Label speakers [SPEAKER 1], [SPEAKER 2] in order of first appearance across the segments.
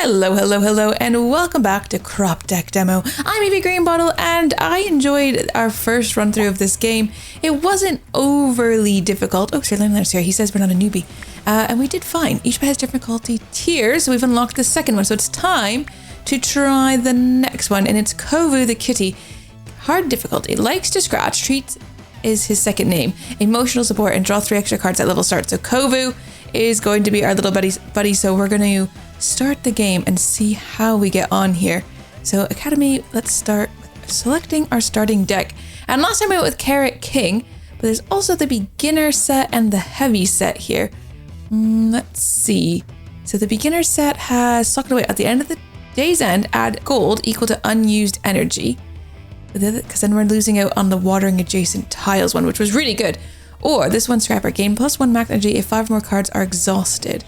[SPEAKER 1] Hello, hello, hello, and welcome back to Cropdeck Demo. I'm Evie Greenbottle, and I enjoyed our first run through of this game. It wasn't overly difficult. Oh, Sir Landlord's here. He says we're not a newbie. And we did fine. Each has difficulty tiers, so we've unlocked the second one. So it's time to try the next one, and it's Kovu the kitty. Hard difficulty. Likes to scratch. Treats is his second name. Emotional support, and draw 3 extra cards at level start. So Kovu is going to be our little buddy. So we're going to start the game and see how we get on here. So Academy, let's start with selecting our starting deck. And last time we went with Carrot King, but there's also the beginner set and the heavy set here. Let's see. So the beginner set has socked away at the end of the day's end, add gold equal to unused energy. Because then we're losing out on the watering adjacent tiles one, which was really good. Or this one, Scrapper, gain +1 max energy if 5 more cards are exhausted.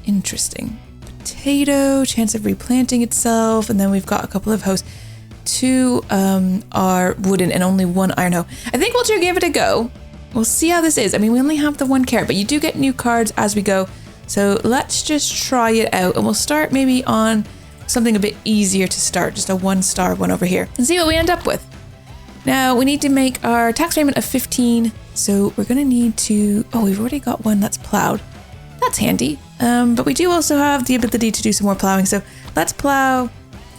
[SPEAKER 1] Interesting. Potato, chance of replanting itself, and then we've got a couple of hoes. 2 are wooden and only 1 iron hoe. I think we'll just give it a go. We'll see how this is. I mean, we only have the 1 carrot, but you do get new cards as we go. So let's just try it out, and we'll start maybe on something a bit easier to start, just a 1-star one over here, and see what we end up with. Now we need to make our tax payment of 15, so we're gonna need to, oh, we've already got one that's plowed. That's handy. But we do also have the ability to do some more plowing. So let's plow,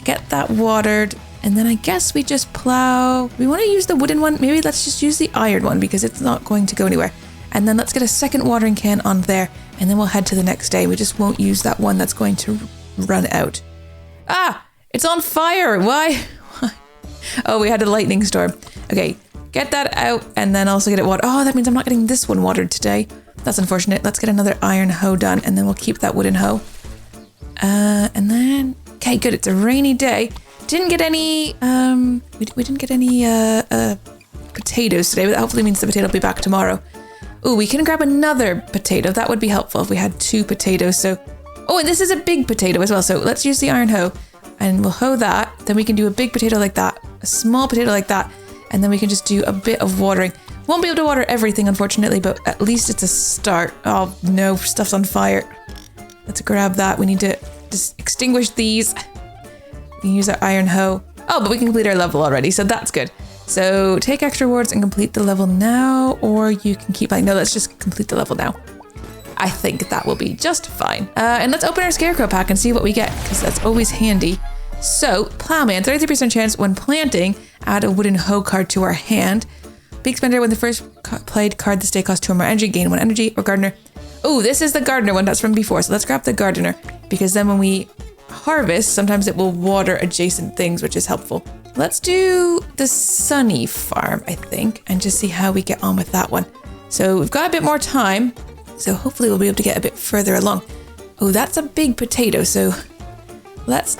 [SPEAKER 1] get that watered, and then I guess we just plow. We want to use the wooden one. Maybe let's just use the iron one because it's not going to go anywhere. And then let's get a second watering can on there, and then we'll head to the next day. We just won't use that one that's going to run out. Ah, it's on fire. Why? Oh, we had a lightning storm. Okay, get that out and then also get it watered. Oh, that means I'm not getting this one watered today. That's unfortunate. Let's get another iron hoe done, and then we'll keep that wooden hoe. And then, okay, good. It's a rainy day. Didn't get any, we didn't get any potatoes today, but that hopefully means the potato will be back tomorrow. Oh, we can grab another potato. That would be helpful if we had 2 potatoes. So, oh, and this is a big potato as well. So let's use the iron hoe, and we'll hoe that. Then we can do a big potato like that, a small potato like that, and then we can just do a bit of watering. Won't be able to water everything, unfortunately, but at least it's a start. Oh no, stuff's on fire. Let's grab that. We need to just extinguish these. We can use our iron hoe. Oh, but we can complete our level already, so that's good. So take extra rewards and complete the level now, or you can keep like, no, let's just complete the level now. I think that will be just fine. And let's open our scarecrow pack and see what we get, because that's always handy. So, Plowman, 33% chance when planting, add a wooden hoe card to our hand. Big Spender, when the first played card this day costs 2 more energy, gain 1 energy. Or Gardener. Oh, this is the Gardener one, that's from before. So let's grab the Gardener, because then when we harvest, sometimes it will water adjacent things, which is helpful. Let's do the Sunny Farm, I think, and just see how we get on with that one. So we've got a bit more time, so hopefully we'll be able to get a bit further along. Oh, that's a big potato, so let's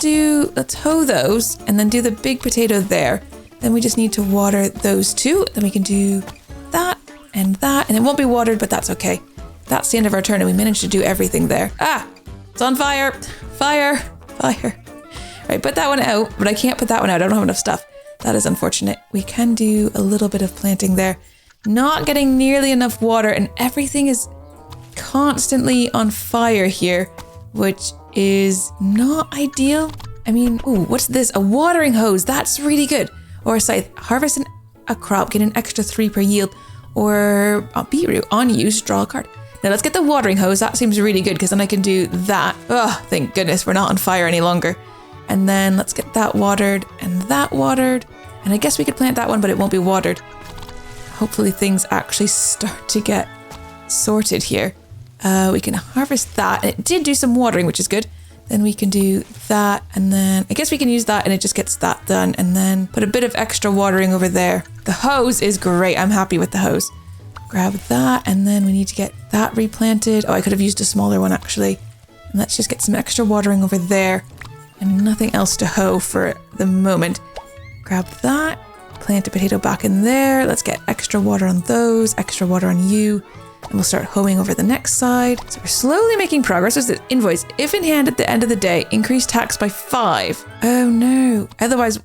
[SPEAKER 1] hoe those, and then do the big potato there. Then we just need to water those 2. Then we can do that, and it won't be watered, but that's okay. That's the end of our turn, and we managed to do everything there. Ah, it's on fire. Fire, fire. Right, put that one out, but I can't put that one out. I don't have enough stuff. That is unfortunate. We can do a little bit of planting there. Not getting nearly enough water, and everything is constantly on fire here, which is not ideal. I mean, ooh, what's this? A watering hose. That's really good. Or a scythe, harvest a crop, get an extra 3 per yield. Or a beetroot, on use, draw a card. Now let's get the watering hose. That seems really good, because then I can do that. Oh, thank goodness we're not on fire any longer. And then let's get that watered and that watered. And I guess we could plant that one, but it won't be watered. Hopefully things actually start to get sorted here. We can harvest that. And it did do some watering, which is good. Then we can do that, and then I guess we can use that and it just gets that done, and then put a bit of extra watering over there. The hose is great. I'm happy with the hose. Grab that, and then we need to get that replanted. Oh, I could have used a smaller one actually. And let's just get some extra watering over there, and nothing else to hoe for the moment. Grab that, plant a potato back in there. Let's get extra water on those, extra water on you. And we'll start hoeing over the next side. So we're slowly making progress. There's the invoice. If in hand at the end of the day, increase tax by 5. Oh no. Otherwise,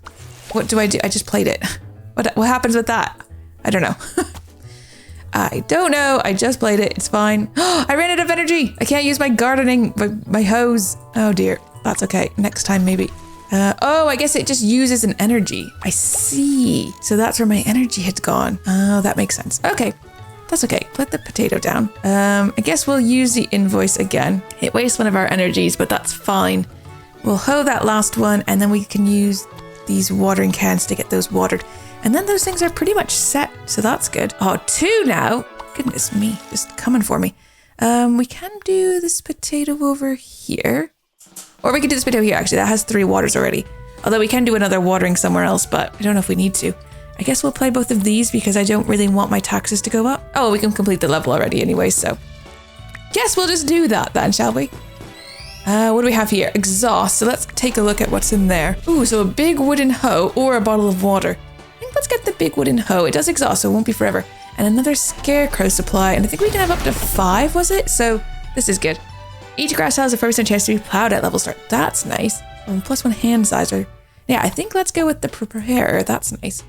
[SPEAKER 1] what do? I just played it. What happens with that? I don't know. I don't know. I just played it. It's fine. I ran out of energy. I can't use my gardening, my hose. Oh dear. that's okay. Next time, maybe. Oh, I guess it just uses an energy. I see. So that's where my energy had gone. Oh, that makes sense. Okay. That's okay. Put the potato down. I guess we'll use the invoice again. It wastes one of our energies, but that's fine. We'll hoe that last one, and then we can use these watering cans to get those watered. And then those things are pretty much set, so that's good. Oh, 2 now. Goodness me, just coming for me. We can do this potato over here. Or we could do this potato here, actually. That has 3 waters already. Although we can do another watering somewhere else, but I don't know if we need to. I guess we'll play both of these because I don't really want my taxes to go up. Oh, we can complete the level already anyway, so. Guess we'll just do that then, shall we? What do we have here? Exhaust. So let's take a look at what's in there. Ooh, so a big wooden hoe or a bottle of water. I think let's get the big wooden hoe. It does exhaust, so it won't be forever. And another scarecrow supply. And I think we can have up to 5, was it? So this is good. Each grass has a 4% chance to be plowed at level start. That's nice. +1 hand size. Yeah, I think let's go with the preparer. That's nice.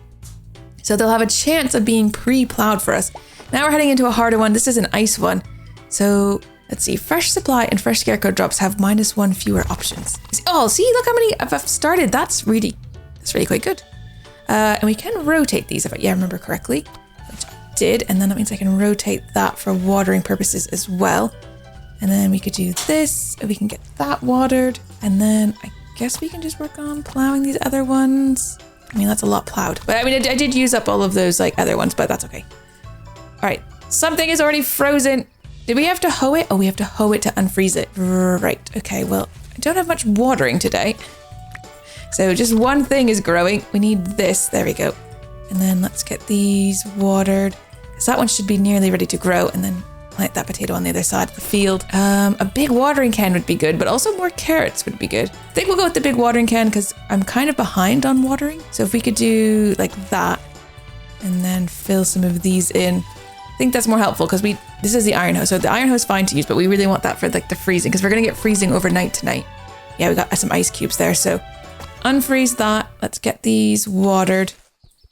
[SPEAKER 1] So they'll have a chance of being pre-plowed for us. Now we're heading into a harder one. This is an ice one. So let's see. Fresh supply and fresh scarecrow drops have -1 fewer options. Oh, see, look how many I've started. That's really quite good. And we can rotate these if I remember correctly, which I did. And then that means I can rotate that for watering purposes as well. And then we could do this. We can get that watered. And then I guess we can just work on plowing these other ones. I mean, that's a lot plowed. But I mean, I did use up all of those like other ones, but that's okay. All right. Something is already frozen. Did we have to hoe it? Oh, we have to hoe it to unfreeze it. Right. Okay. Well, I don't have much watering today. So just one thing is growing. We need this. There we go. And then let's get these watered. Because that one should be nearly ready to grow. And then plant that potato on the other side of the field. A big watering can would be good, but also more carrots would be good. I think we'll go with the big watering can because I'm kind of behind on watering. So if we could do like that and then fill some of these in, I think that's more helpful because this is the iron hoe. So the iron hoe is fine to use, but we really want that for like the freezing because we're going to get freezing overnight tonight. Yeah, we got some ice cubes there. So unfreeze that. Let's get these watered.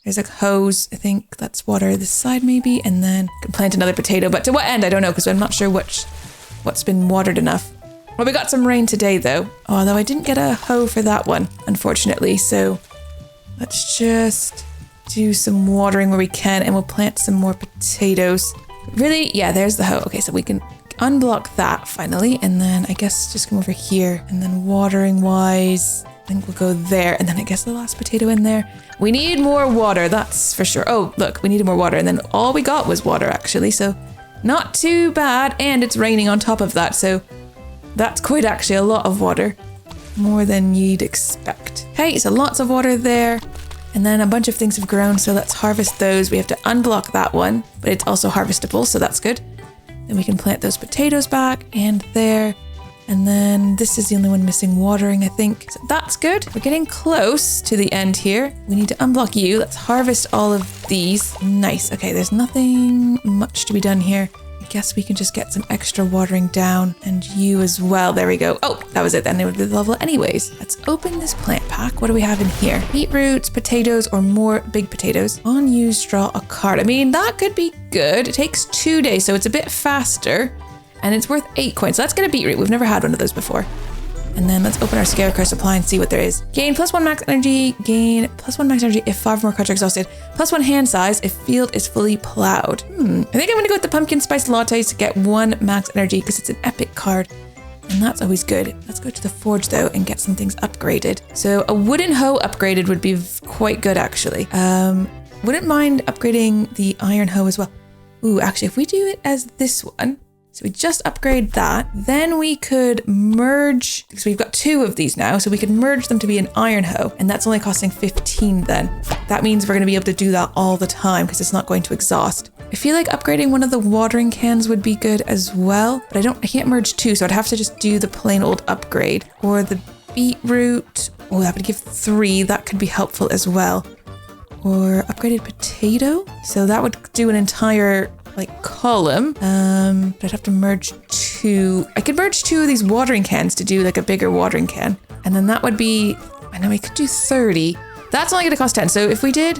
[SPEAKER 1] There's a hose, I think. Let's water this side maybe, and then can plant another potato. But to what end, I don't know, because I'm not sure what's been watered enough. Well, we got some rain today, though. Although I didn't get a hoe for that one, unfortunately. So let's just do some watering where we can, and we'll plant some more potatoes. Really? Yeah, there's the hoe. Okay, so we can unblock that finally, and then I guess just come over here, and then watering-wise, I think we'll go there, and then I guess the last potato in there. We need more water, that's for sure. Oh, look, we needed more water, and then all we got was water, actually, so not too bad, and it's raining on top of that, so that's quite actually a lot of water. More than you'd expect. Okay, so lots of water there, and then a bunch of things have grown, so let's harvest those. We have to unblock that one, but it's also harvestable, so that's good. Then we can plant those potatoes back, and there. And then this is the only one missing watering, I think. So that's good. We're getting close to the end here. We need to unblock you. Let's harvest all of these. Nice. Okay, there's nothing much to be done here. I guess we can just get some extra watering down. And you as well. There we go. Oh, that was it then. It would be the level anyways. Let's open this plant pack. What do we have in here? Beetroots, potatoes, or more big potatoes. Unused draw a card. I mean, that could be good. It takes 2 days, so it's a bit faster. And it's worth 8 coins. So let's get a beetroot. We've never had one of those before. And then let's open our scarecrow supply and see what there is. Gain +1 max energy. Gain +1 max energy if 5 more cards are exhausted. +1 hand size if field is fully plowed. I think I'm going to go with the pumpkin spice lattes to get 1 max energy because it's an epic card. And that's always good. Let's go to the forge though and get some things upgraded. So a wooden hoe upgraded would be quite good actually. Wouldn't mind upgrading the iron hoe as well. Ooh, actually if we do it as this one. So we just upgrade that. Then we could merge, because we've got 2 of these now, so we could merge them to be an iron hoe, and that's only costing 15 then. That means we're going to be able to do that all the time because it's not going to exhaust. I feel like upgrading one of the watering cans would be good as well, but I can't merge 2, so I'd have to just do the plain old upgrade. Or the beetroot, oh, that would give 3, that could be helpful as well. Or upgraded potato, so that would do an entire like column, but I'd have to merge 2. I could merge 2 of these watering cans to do like a bigger watering can. And then that would be, I know we could do 30. That's only gonna cost 10. So if we did,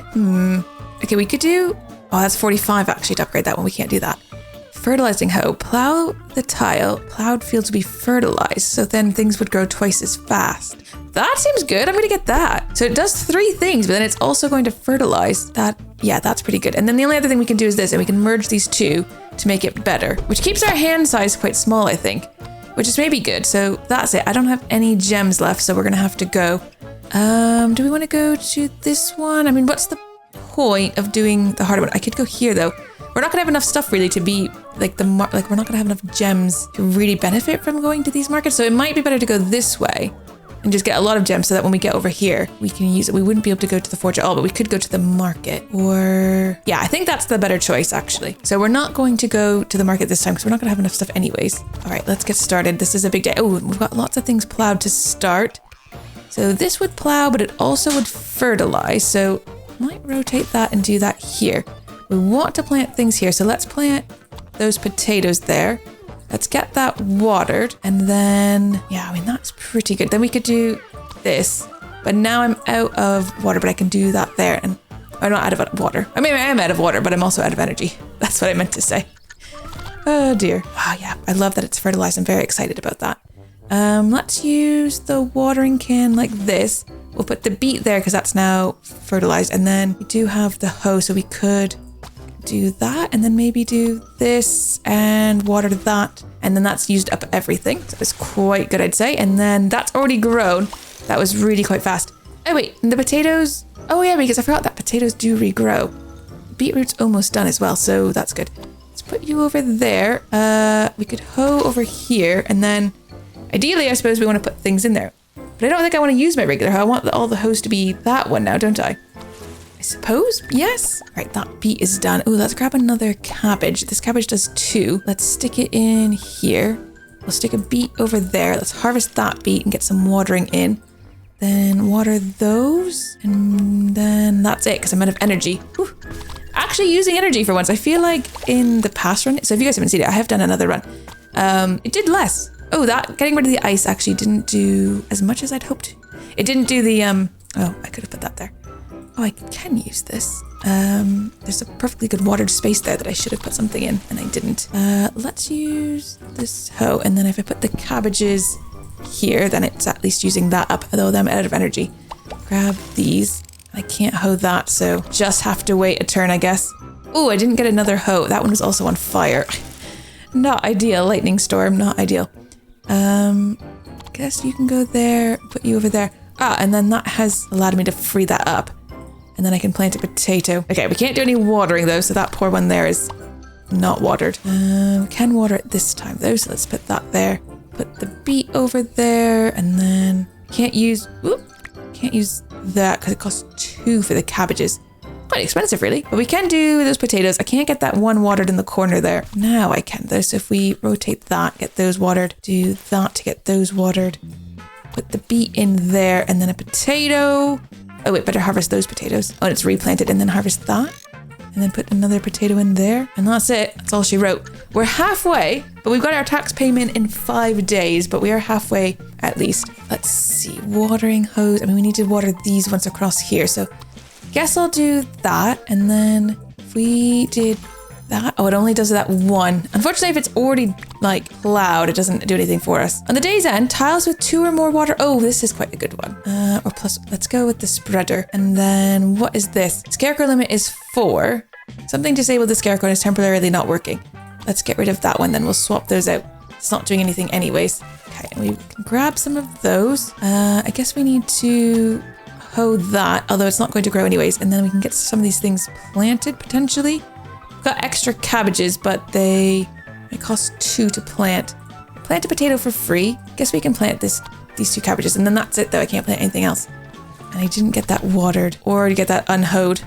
[SPEAKER 1] okay, we could do, oh, that's 45 actually to upgrade that one. We can't do that. fertilizing hoe. Plow the tile. Plowed fields will be fertilized, so then things would grow twice as fast. That seems good. I'm going to get that. So it does 3 things, but then it's also going to fertilize that. Yeah, that's pretty good. And then the only other thing we can do is this, and we can merge these 2 to make it better, which keeps our hand size quite small, I think, which is maybe good. So that's it. I don't have any gems left, so we're going to have to go. Do we want to go to this one? I mean, what's the point of doing the harder one? I could go here, though. We're not going to have enough stuff really to be like we're not going to have enough gems to really benefit from going to these markets. So it might be better to go this way and just get a lot of gems so that when we get over here, we can use it. We wouldn't be able to go to the forge at all, but we could go to the market or... Yeah, I think that's the better choice, actually. So we're not going to go to the market this time because we're not going to have enough stuff anyways. All right, let's get started. This is a big day. Oh, we've got lots of things plowed to start. So this would plow, but it also would fertilize. So I might rotate that and do that here. We want to plant things here. So let's plant those potatoes there. Let's get that watered. And then, yeah, I mean, that's pretty good. Then we could do this. But now I'm out of water, but I can do that there. And I'm not out of water. I mean, I am out of water, but I'm also out of energy. That's what I meant to say. Oh, dear. Ah, yeah, I love that it's fertilized. I'm very excited about that. Let's use the watering can like this. We'll put the beet there because that's now fertilized. And then we do have the hoe, so we could do that and then maybe do this and water that. And then that's used up everything. So it's quite good, I'd say. And then that's already grown. That was really quite fast. Oh, wait, and the potatoes. Oh, yeah, because I forgot that potatoes do regrow. Beetroot's almost done as well, so that's good. Let's put you over there. We could hoe over here and then ideally, I suppose we want to put things in there. But I don't think I want to use my regular hoe. I want all the hoes to be that one now, don't I? I suppose, yes. All right, that beet is done. Oh, let's grab another cabbage. This cabbage does 2. Let's stick it in here. We'll stick a beet over there. Let's harvest that beet and get some watering in. Then water those. And then that's it, because I'm out of energy. Whew. Actually using energy for once. I feel like in the past run, so if you guys haven't seen it, I have done another run. It did less. Oh, that getting rid of the ice actually didn't do as much as I'd hoped. It didn't do the, oh, I could have put that there. Oh, I can use this. There's a perfectly good watered space there that I should have put something in and I didn't. Let's use this hoe. And then if I put the cabbages here, then it's at least using that up, although I'm out of energy. Grab these. I can't hoe that, so just have to wait a turn, I guess. Oh, I didn't get another hoe. That one was also on fire. Not ideal. Lightning storm, not ideal. Guess you can go there, put you over there. Ah, and then that has allowed me to free that up. And then I can plant a potato. Okay, we can't do any watering though, so that poor one there is not watered. We can water it this time though, so let's put that there. Put the beet over there, and then can't use that because it costs 2 for the cabbages. Quite expensive really, but we can do those potatoes. I can't get that one watered in the corner there. Now I can though, so if we rotate that, get those watered, do that to get those watered, put the beet in there, and then a potato. Oh wait, better harvest those potatoes. Oh, and it's replanted, and then harvest that, and then put another potato in there, and that's it. That's all she wrote. We're halfway, but we've got our tax payment in 5 days, but we are halfway at least. Let's see, watering hose. I mean, we need to water these ones across here, so guess I'll do that, and then if we did that, oh, it only does that one. Unfortunately, if it's already like plowed, it doesn't do anything for us. On the day's end, tiles with 2 or more water. Oh, this is quite a good one. Or plus, let's go with the spreader. And then what is this? Scarecrow limit is 4. Something disabled the scarecrow and is temporarily not working. Let's get rid of that one, then we'll swap those out. It's not doing anything anyways. Okay, and we can grab some of those. I guess we need to hoe that, although it's not going to grow anyways. And then we can get some of these things planted potentially. Got extra cabbages, but they cost 2 to plant. Plant a potato for free. Guess we can plant these 2 cabbages, and then that's it though. I can't plant anything else. And I didn't get that watered or to get that unhoed.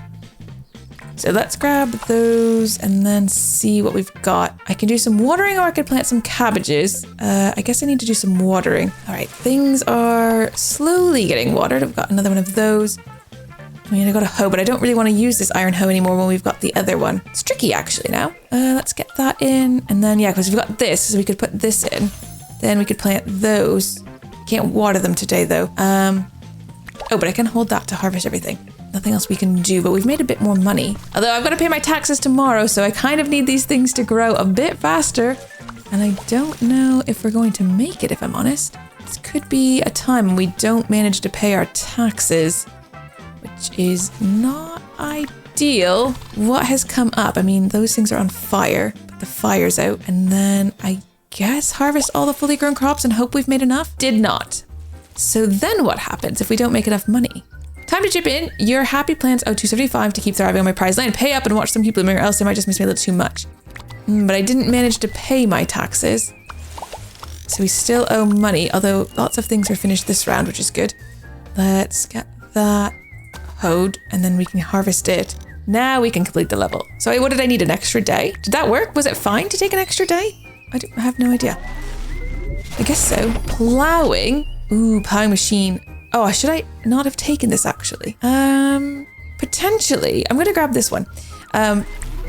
[SPEAKER 1] So let's grab those and then see what we've got. I can do some watering, or I could plant some cabbages. I guess I need to do some watering. All right, things are slowly getting watered. I've got another one of those. I mean, I got a hoe, but I don't really want to use this iron hoe anymore when we've got the other one. It's tricky actually now. Let's get that in. And then, yeah, because we've got this, so we could put this in. Then we could plant those. Can't water them today though. Oh, but I can hold that to harvest everything. nothing else we can do, but we've made a bit more money. Although I've got to pay my taxes tomorrow, so I kind of need these things to grow a bit faster. And I don't know if we're going to make it, if I'm honest. This could be a time when we don't manage to pay our taxes, which is not ideal. What has come up? I mean, those things are on fire, but the fire's out. And then I guess harvest all the fully grown crops and hope we've made enough? Did not. So then what happens if we don't make enough money? Time to chip in. Your happy plans owe $275 to keep thriving on my prized land. Pay up and watch some people or else they might just miss me a little too much. But I didn't manage to pay my taxes. So we still owe money, although lots of things are finished this round, which is good. Let's get that hoed and then we can harvest it. Now we can complete the level. So what did I need, an extra day? Did that work? Was it fine to take an extra day? I have no idea. I guess so. Plowing. Ooh, plowing machine. Oh, should I not have taken this actually? Potentially. I'm going to grab this one.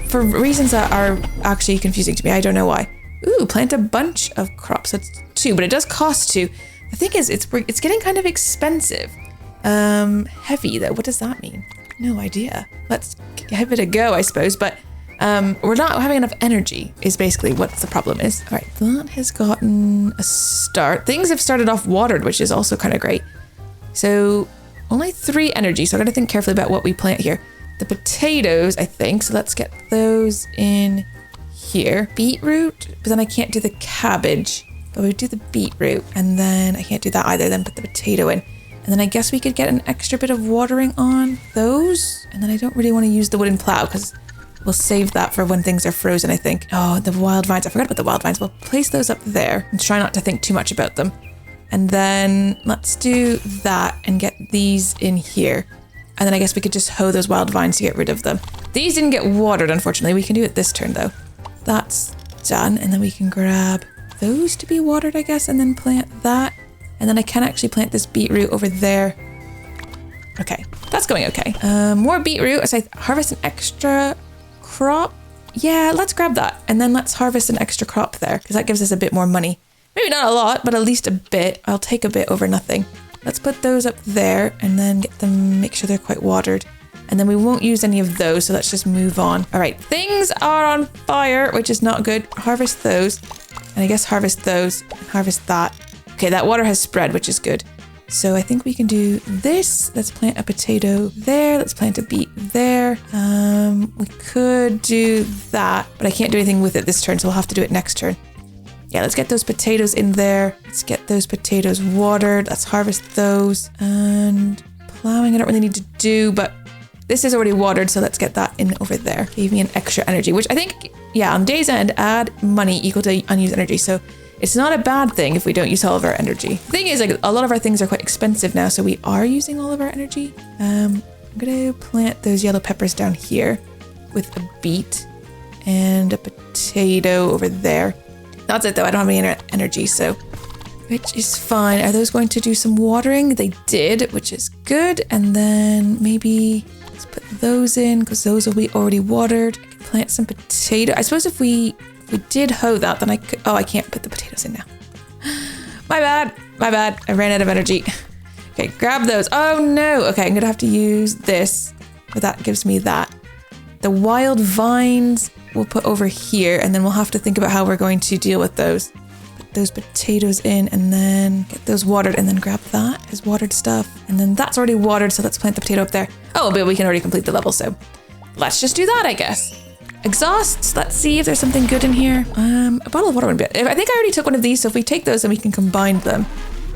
[SPEAKER 1] For reasons that are actually confusing to me. I don't know why. Ooh, plant a bunch of crops. That's 2, but it does cost 2. The thing is, it's getting kind of expensive. Heavy though. What does that mean? No idea. Let's give it a go, I suppose. But we're not having enough energy is basically what the problem is. All right, that has gotten a start. Things have started off watered, which is also kind of great. So only 3 energy. So I got to think carefully about what we plant here. The potatoes, I think. So let's get those in here. Beetroot, but then I can't do the cabbage. But we do the beetroot, and then I can't do that either. Then put the potato in. And then I guess we could get an extra bit of watering on those. And then I don't really want to use the wooden plow because we'll save that for when things are frozen, I think. Oh, the wild vines. I forgot about the wild vines. We'll place those up there and try not to think too much about them. And then let's do that and get these in here. And then I guess we could just hoe those wild vines to get rid of them. These didn't get watered, unfortunately. We can do it this turn, though. That's done. And then we can grab those to be watered, I guess, and then plant that. And then I can actually plant this beetroot over there. Okay, that's going okay. More beetroot as I harvest an extra crop. Yeah, let's grab that. And then let's harvest an extra crop there because that gives us a bit more money. Maybe not a lot, but at least a bit. I'll take a bit over nothing. Let's put those up there and then get them, make sure they're quite watered. And then we won't use any of those, so let's just move on. All right, things are on fire, which is not good. Harvest those, and I guess harvest those, and harvest that. Okay, that water has spread, which is good. So I think we can do this. Let's plant a potato there. Let's plant a beet there. We could do that, but I can't do anything with it this turn, so we'll have to do it next turn. Yeah, let's get those potatoes in there. Let's get those potatoes watered. Let's harvest those. And plowing I don't really need to do, but this is already watered, so let's get that in over there. Gave me an extra energy, which I think, yeah, on day's end, add money equal to unused energy. So it's not a bad thing if we don't use all of our energy. The thing is, like, a lot of our things are quite expensive now, so we are using all of our energy. I'm gonna plant those yellow peppers down here with a beet and a potato over there. That's it though, I don't have any energy, so, which is fine. Are those going to do some watering? They did, which is good. And then maybe let's put those in because those will be already watered. I can plant some potato. I suppose if we did hoe that, then I could, oh, I can't put the potatoes in now. My bad. I ran out of energy. Okay, grab those. Oh no. Okay, I'm gonna have to use this, but that gives me that. The wild vines we'll put over here, and then we'll have to think about how we're going to deal with those. Put those potatoes in and then get those watered, and then grab that as watered stuff. And then that's already watered, so let's plant the potato up there. Oh, but we can already complete the level, so let's just do that, I guess. Exhausts, let's see if there's something good in here. A bottle of water would be. I think I already took one of these, so if we take those, then we can combine them.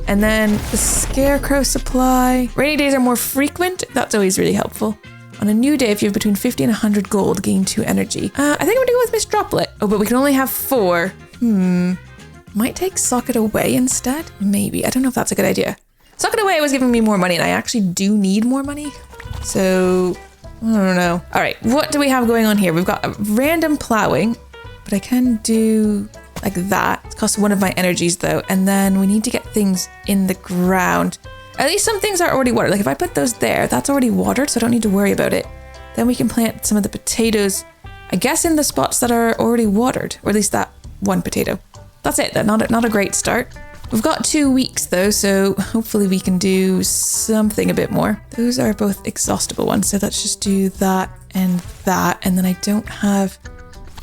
[SPEAKER 1] And then the scarecrow supply. Rainy days are more frequent. That's always really helpful. On a new day, if you have between 50 and 100 gold, gain 2 energy. I think I'm gonna go with Miss Droplet. Oh, but we can only have 4. Might take Sock It Away instead? Maybe. I don't know if that's a good idea. Sock It Away was giving me more money, and I actually do need more money. So, I don't know. All right, what do we have going on here? We've got a random plowing, but I can do like that. It costs 1 of my energies though. And then we need to get things in the ground. At least some things are already watered. Like if I put those there, that's already watered, so I don't need to worry about it. Then we can plant some of the potatoes, I guess, in the spots that are already watered, or at least that one potato. That's it. Not a great start. We've got 2 weeks though, so hopefully we can do something a bit more. Those are both exhaustible ones, so let's just do that, and then I don't have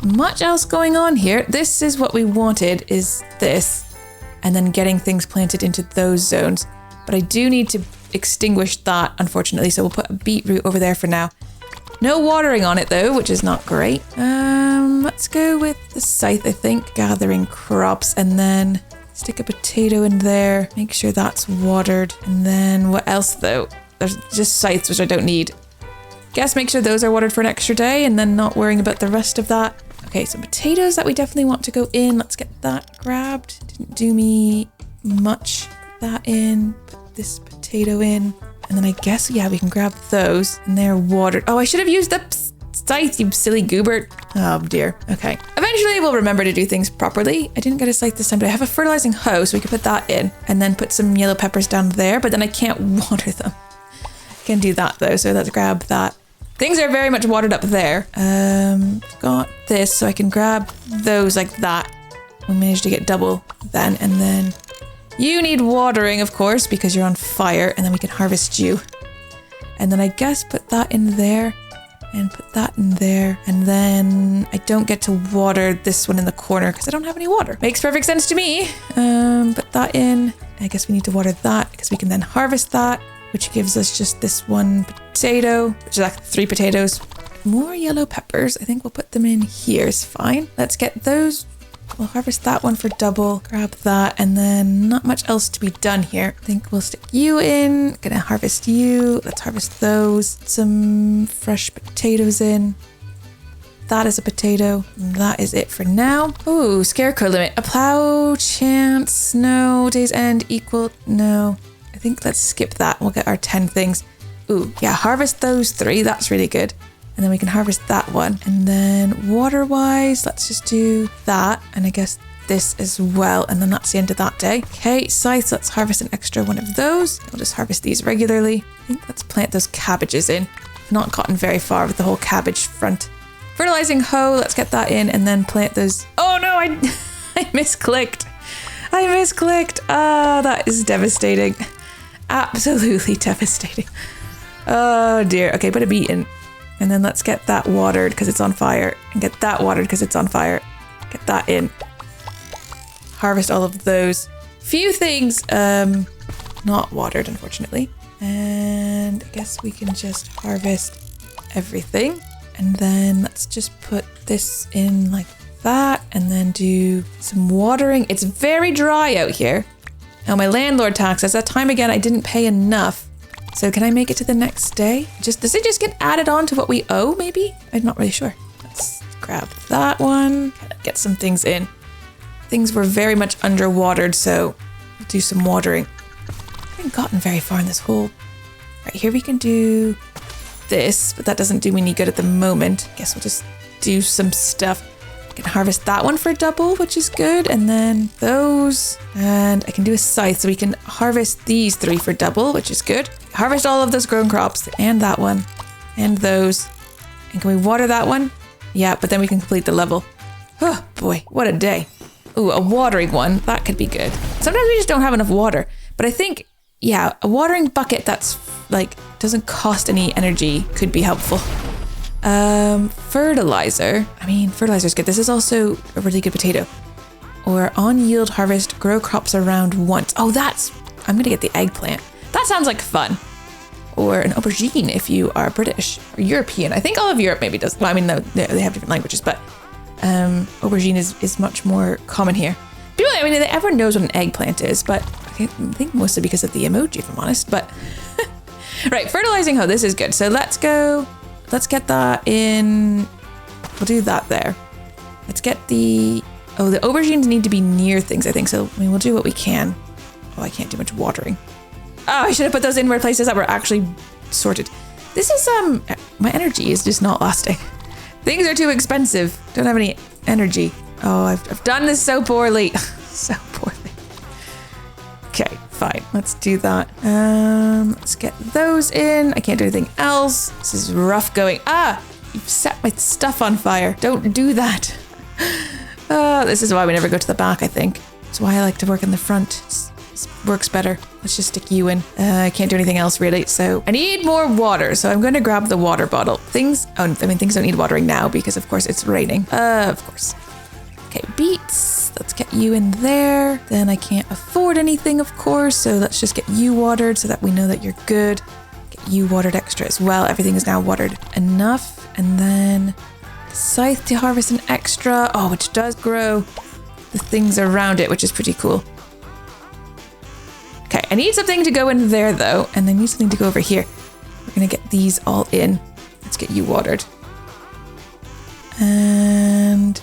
[SPEAKER 1] much else going on here. This is what we wanted, is this, and then getting things planted into those zones. But I do need to extinguish that, unfortunately, so we'll put a beetroot over there for now. No watering on it though, which is not great. Let's go with the scythe, I think. Gathering crops, and then stick a potato in there. Make sure that's watered. And then what else though? There's just scythes, which I don't need. Guess make sure those are watered for an extra day, and then not worrying about the rest of that. Okay, so potatoes that we definitely want to go in. Let's get that grabbed. Didn't do me much. Put that in. Put this potato in. And then I guess, yeah, we can grab those. And they're watered. Oh, I should have used the scythe, you silly goober. Oh dear. Okay. Eventually we'll remember to do things properly. I didn't get a scythe this time, but I have a fertilizing hoe, so we could put that in. And then put some yellow peppers down there, but then I can't water them. Can do that though, so let's grab that. Things are very much watered up there. Got this, so I can grab those like that. We managed to get double then, and then you need watering, of course, because you're on fire, and then we can harvest you. And then I guess put that in there, and put that in there, and then I don't get to water this one in the corner because I don't have any water. Makes perfect sense to me. Put that in. I guess we need to water that because we can then harvest that, which gives us just this one potato, which is actually 3 potatoes. More yellow peppers. I think we'll put them in here is fine. Let's get those. We'll harvest that one for double, grab that, and then not much else to be done here. I think we'll stick you in. Gonna harvest you. Let's harvest those. Some fresh potatoes in. That is a potato. And that is it for now. Ooh, scarecrow limit. A plow chance. No. Day's end equal. No. I think let's skip that. We'll get our 10 things. Ooh, yeah, harvest those 3. That's really good. And then we can harvest that one. And then water-wise, let's just do that. And I guess this as well. And then that's the end of that day. Okay, scythes, let's harvest an extra one of those. We'll just harvest these regularly. I think let's plant those cabbages in. I've not gotten very far with the whole cabbage front. Fertilizing hoe, let's get that in and then plant those. Oh no, I misclicked. I misclicked. Ah, that is devastating. Absolutely devastating. Oh dear. Okay, put a beet in. And then let's get that watered because it's on fire. And get that watered because it's on fire. Get that in. Harvest all of those. Few things not watered, unfortunately. And I guess we can just harvest everything. And then let's just put this in like that. And then do some watering. It's very dry out here. Oh, my landlord taxes. That time again, I didn't pay enough. So can I make it to the next day? Does it just get added on to what we owe, maybe? I'm not really sure. Let's grab that one. Get some things in. Things were very much underwatered, so we'll do some watering. I haven't gotten very far in this hole. Right, here we can do this, but that doesn't do me any good at the moment. I guess we'll just do some stuff. I can harvest that one for double, which is good. And then those, and I can do a scythe, so we can harvest these 3 for double, which is good. Harvest all of those grown crops, and that one, and those. And can we water that one? Yeah, but then we can complete the level. Oh boy, what a day. Ooh, a watering one, that could be good. Sometimes we just don't have enough water, but I think, yeah, a watering bucket that's like, doesn't cost any energy could be helpful. Fertilizer. I mean, fertilizer's good. This is also a really good potato. Or on yield harvest, grow crops around once. Oh, I'm gonna get the eggplant. That sounds like fun. Or an aubergine if you are British or European. I think all of Europe maybe does. Well, I mean, no, they have different languages, but aubergine is much more common here. People, I mean, everyone knows what an eggplant is, but I think mostly because of the emoji, if I'm honest. But right, fertilizing hoe. This is good. So let's go. Let's get that in. We'll do that there. Let's get the aubergines need to be near things, I think. So, I mean, we'll do what we can. Oh, I can't do much watering. Oh, I should have put those in where places that were actually sorted. This is, my energy is just not lasting. Things are too expensive. Don't have any energy. Oh, I've done this so poorly. So poorly. Okay, fine. Let's do that. Let's get those in. I can't do anything else. This is rough going. Ah, you've set my stuff on fire. Don't do that. This is why we never go to the back, I think. That's why I like to work in the front. Works better. Let's just stick you in. I can't do anything else really. So I need more water. So I'm going to grab the water bottle. Things don't need watering now because of course it's raining. Of course. Okay, beets. Let's get you in there. Then I can't afford anything, of course. So let's just get you watered so that we know that you're good. Get you watered extra as well. Everything is now watered enough. And then scythe to harvest an extra. Oh, which does grow the things around it, which is pretty cool. Okay, I need something to go in there though, and I need something to go over here. We're gonna get these all in. Let's get you watered. And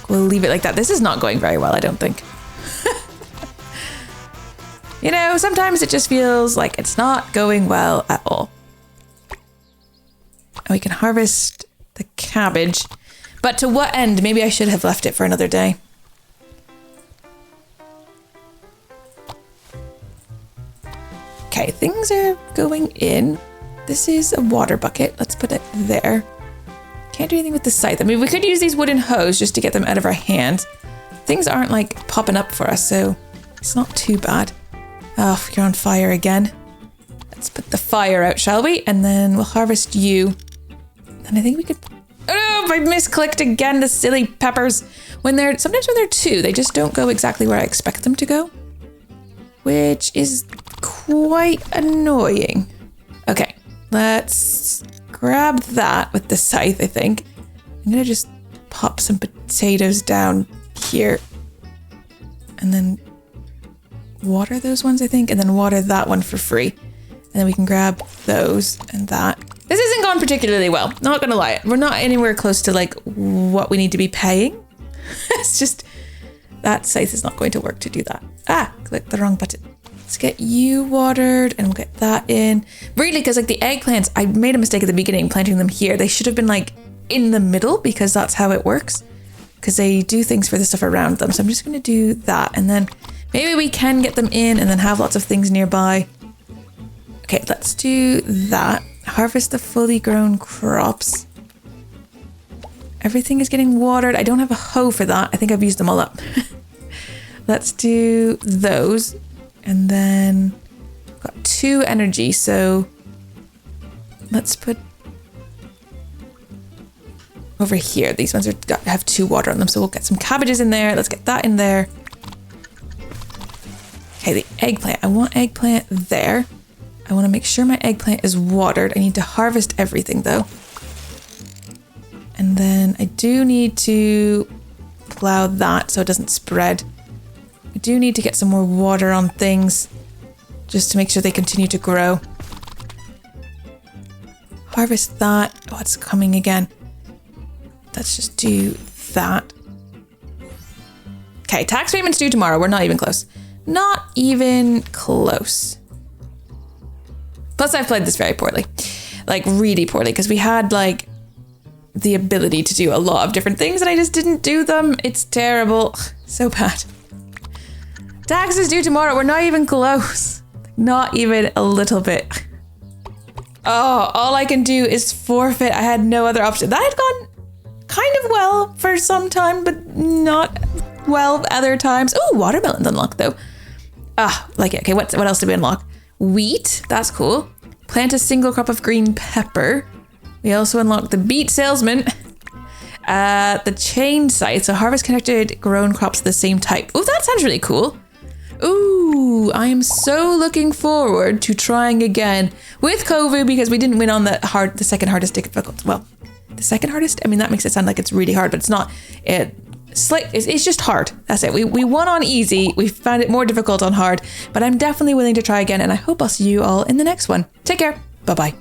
[SPEAKER 1] we'll leave it like that. This is not going very well, I don't think. You know, sometimes it just feels like it's not going well at all. And we can harvest the cabbage. But to what end? Maybe I should have left it for another day. Okay, things are going in. This is a water bucket. Let's put it there. Can't do anything with the scythe. I mean, we could use these wooden hoes just to get them out of our hands. Things aren't like popping up for us, so it's not too bad. Oh, you're on fire again. Let's put the fire out, shall we? And then we'll harvest you. And I think we could... Oh no, I misclicked again, the silly peppers. Sometimes when they're two, they just don't go exactly where I expect them to go. Which is quite annoying. Okay, let's grab that with the scythe, I think. I'm gonna just pop some potatoes down here. And then water those ones, I think, and then water that one for free. And then we can grab those and that. This isn't gone particularly well, not gonna lie. We're not anywhere close to like what we need to be paying. It's just, that scythe is not going to work to do that. Ah, click the wrong button. Let's get you watered and we'll get that in. Really, because like the eggplants, I made a mistake at the beginning planting them here. They should have been like in the middle because that's how it works. Because they do things for the stuff around them. So I'm just gonna do that and then maybe we can get them in and then have lots of things nearby. Okay, let's do that. Harvest the fully grown crops. Everything is getting watered. I don't have a hoe for that. I think I've used them all up. Let's do those. And then we've got 2 energy, so let's put over here. These ones have 2 water on them, so we'll get some cabbages in there. Let's get that in there. Okay, the eggplant. I want eggplant there. I want to make sure my eggplant is watered. I need to harvest everything though. And then I do need to plow that so it doesn't spread. I do need to get some more water on things just to make sure they continue to grow. Harvest that. Oh, it's coming again. Let's just do that. Okay, tax payments due tomorrow. We're not even close. Not even close. Plus, I've played this very poorly. Like, really poorly, because we had, like, the ability to do a lot of different things and I just didn't do them. It's terrible. So bad. Taxes due tomorrow. We're not even close. Not even a little bit. Oh, all I can do is forfeit. I had no other option. That had gone kind of well for some time, but not well other times. Oh, watermelon's unlocked though. Ah, like it. Okay, what else did we unlock? Wheat. That's cool. Plant a single crop of green pepper. We also unlocked the beet salesman. The chain scythe. So harvest connected grown crops of the same type. Oh, that sounds really cool. Ooh, I am so looking forward to trying again with COVID because we didn't win on the second hardest difficult. Well, the second hardest? I mean, that makes it sound like it's really hard, but it's not. It's just hard. That's it. We won on easy. We found it more difficult on hard, but I'm definitely willing to try again and I hope I'll see you all in the next one. Take care. Bye-bye.